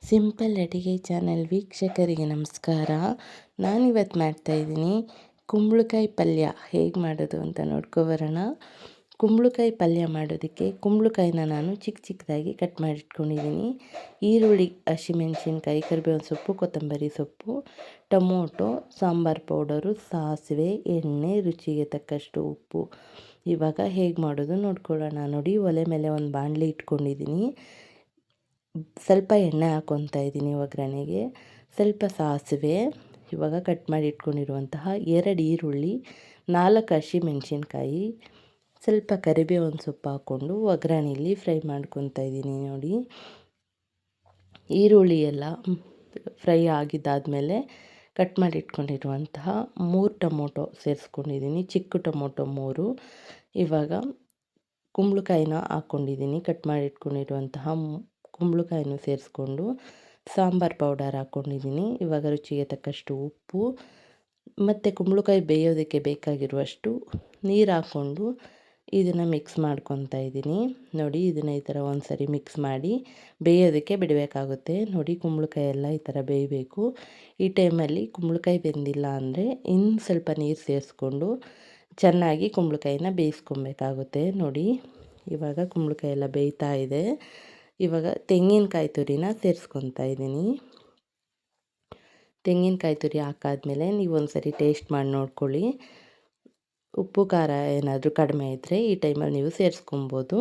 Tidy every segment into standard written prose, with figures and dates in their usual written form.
Simple ಅಡಿಗೆ channel ವೀಕ್ಷಕರಿಗೆ ನಮಸ್ಕಾರ. ನಾನಿವತ್ತು ಮಾಡ್ತಾಯಿದ್ದೀನಿ ಕುಂಬಳಕಾಯಿ ಪಲ್ಯ. ಹೇಗೆ ಮಾಡೋದು ಅಂತ ನೋಡ್ಕೊಬರೋಣ. ಕುಂಬಳಕಾಯಿ ಪಲ್ಯ ಮಾಡೋದಕ್ಕೆ ಕುಂಬಳಕಾಯಿನ ನಾನು ಚಿಕ್ಕ ಚಿಕ್ಕದಾಗಿ ಕಟ್ ಮಾಡಿಟ್ಕೊಂಡಿದ್ದೀನಿ. ಈರುಳ್ಳಿ, ಹಸಿಮೆಣಸಿನ್ಕಾಯಿ, ಕರಿಬೇವಿನ ಸೊಪ್ಪು, ಕೊತ್ತಂಬರಿ ಸೊಪ್ಪು, ಟೊಮೊಟೊ, ಸಾಂಬಾರು ಪೌಡರು, ಸಾಸಿವೆ, ಎಣ್ಣೆ, ರುಚಿಗೆ ತಕ್ಕಷ್ಟು ಉಪ್ಪು. ಇವಾಗ ಹೇಗೆ ಮಾಡೋದು ನೋಡ್ಕೊಳ್ಳೋಣ. ನೋಡಿ, ಒಲೆ ಮೇಲೆ ಒಂದು ಬಾಣಲಿ ಇಟ್ಕೊಂಡಿದ್ದೀನಿ. ಸ್ವಲ್ಪ ಎಣ್ಣೆ ಹಾಕ್ಕೊತಾ ಇದ್ದೀನಿ ಒಗ್ಗರಣೆಗೆ. ಸ್ವಲ್ಪ ಸಾಸಿವೆ, ಇವಾಗ ಕಟ್ ಮಾಡಿ ಇಟ್ಕೊಂಡಿರುವಂತಹ 2 ಈರುಳ್ಳಿ, 4 ಹಸಿಮೆಣಸಿನ್ಕಾಯಿ, ಸ್ವಲ್ಪ ಕರಿಬೇವಿನ ಸೊಪ್ಪು ಹಾಕ್ಕೊಂಡು ಒಗ್ಗರಣೆಯಲ್ಲಿ ಫ್ರೈ ಮಾಡ್ಕೊತಾ ಇದ್ದೀನಿ. ನೋಡಿ, ಈರುಳ್ಳಿ ಎಲ್ಲ ಫ್ರೈ ಆಗಿದ್ದಾದಮೇಲೆ ಕಟ್ ಮಾಡಿ ಇಟ್ಕೊಂಡಿರುವಂತಹ 3 ಟೊಮೊಟೊ ಸೇರಿಸ್ಕೊಂಡಿದ್ದೀನಿ, ಚಿಕ್ಕ ಟೊಮೊಟೊ 3. ಇವಾಗ ಕುಂಬಳಕಾಯಿನ ಹಾಕ್ಕೊಂಡಿದ್ದೀನಿ. ಕಟ್ ಮಾಡಿ ಇಟ್ಕೊಂಡಿರುವಂತಹ ಕುಂಬಳಕಾಯಿನೂ ಸೇರಿಸ್ಕೊಂಡು ಸಾಂಬಾರು ಪೌಡರ್ ಹಾಕ್ಕೊಂಡಿದ್ದೀನಿ. ಇವಾಗ ರುಚಿಗೆ ತಕ್ಕಷ್ಟು ಉಪ್ಪು ಮತ್ತು ಕುಂಬಳಕಾಯಿ ಬೇಯೋದಕ್ಕೆ ಬೇಕಾಗಿರುವಷ್ಟು ನೀರು ಹಾಕ್ಕೊಂಡು ಇದನ್ನು ಮಿಕ್ಸ್ ಮಾಡ್ಕೊತಾ ಇದ್ದೀನಿ. ನೋಡಿ, ಇದನ್ನು ಈ ಥರ ಒಂದು ಸರಿ ಮಿಕ್ಸ್ ಮಾಡಿ ಬೇಯೋದಕ್ಕೆ ಬಿಡಬೇಕಾಗುತ್ತೆ. ನೋಡಿ, ಕುಂಬಳಕಾಯಿ ಎಲ್ಲ ಈ ಥರ ಬೇಯಬೇಕು. ಈ ಟೈಮಲ್ಲಿ ಕುಂಬಳಕಾಯಿ ಬೆಂದಿಲ್ಲ ಅಂದರೆ ಇನ್ನು ಸ್ವಲ್ಪ ನೀರು ಸೇರಿಸ್ಕೊಂಡು ಚೆನ್ನಾಗಿ ಕುಂಬಳಕಾಯಿನ ಬೇಯಿಸ್ಕೊಬೇಕಾಗುತ್ತೆ. ನೋಡಿ, ಇವಾಗ ಕುಂಬಳಕಾಯಿ ಎಲ್ಲ ಬೇಯ್ತಾ ಇದೆ. ಇವಾಗ ತೆಂಗಿನಕಾಯಿ ತುರಿನ ಸೇರಿಸ್ಕೊತಾ ಇದ್ದೀನಿ. ತೆಂಗಿನಕಾಯಿ ತುರಿ ಹಾಕಾದ್ಮೇಲೆ ನೀವು ಒಂದು ಸರಿ ಟೇಸ್ಟ್ ಮಾಡಿ ನೋಡ್ಕೊಳ್ಳಿ. ಉಪ್ಪು ಖಾರ ಏನಾದರೂ ಕಡಿಮೆ ಇದ್ದರೆ ಈ ಟೈಮಲ್ಲಿ ನೀವು ಸೇರಿಸ್ಕೊಬೋದು.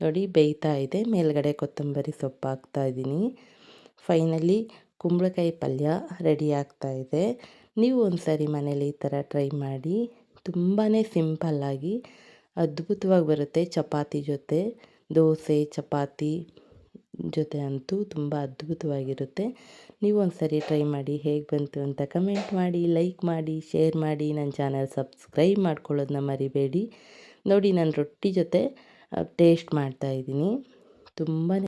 ನೋಡಿ, ಬೇಯ್ತಾ ಇದೆ. ಮೇಲ್ಗಡೆ ಕೊತ್ತಂಬರಿ ಸೊಪ್ಪು ಹಾಕ್ತಾಯಿದ್ದೀನಿ. ಫೈನಲಿ ಕುಂಬಳಕಾಯಿ ಪಲ್ಯ ರೆಡಿ ಆಗ್ತಾ ಇದೆ. ನೀವು ಒಂದು ಸರಿ ಮನೇಲಿ ಈ ಥರ ಟ್ರೈ ಮಾಡಿ. ತುಂಬಾ ಸಿಂಪಲ್ಲಾಗಿ ಅದ್ಭುತವಾಗಿ ಬರುತ್ತೆ. ಚಪಾತಿ ಜೊತೆ, ದೋಸೆ, ಚಪಾತಿ ಜೊತೆ ಅಂತೂ ತುಂಬ ಅದ್ಭುತವಾಗಿರುತ್ತೆ. ನೀವು ಒಂದು ಸರಿ ಟ್ರೈ ಮಾಡಿ. ಹೇಗೆ ಬಂತು ಅಂತ ಕಮೆಂಟ್ ಮಾಡಿ, ಲೈಕ್ ಮಾಡಿ, ಶೇರ್ ಮಾಡಿ. ನನ್ನ ಚಾನಲ್ ಸಬ್ಸ್ಕ್ರೈಬ್ ಮಾಡ್ಕೊಳ್ಳೋದನ್ನ ಮರಿಬೇಡಿ. ನೋಡಿ, ನಾನು ರೊಟ್ಟಿ ಜೊತೆ ಟೇಸ್ಟ್ ಮಾಡ್ತಾಯಿದ್ದೀನಿ. ತುಂಬಾ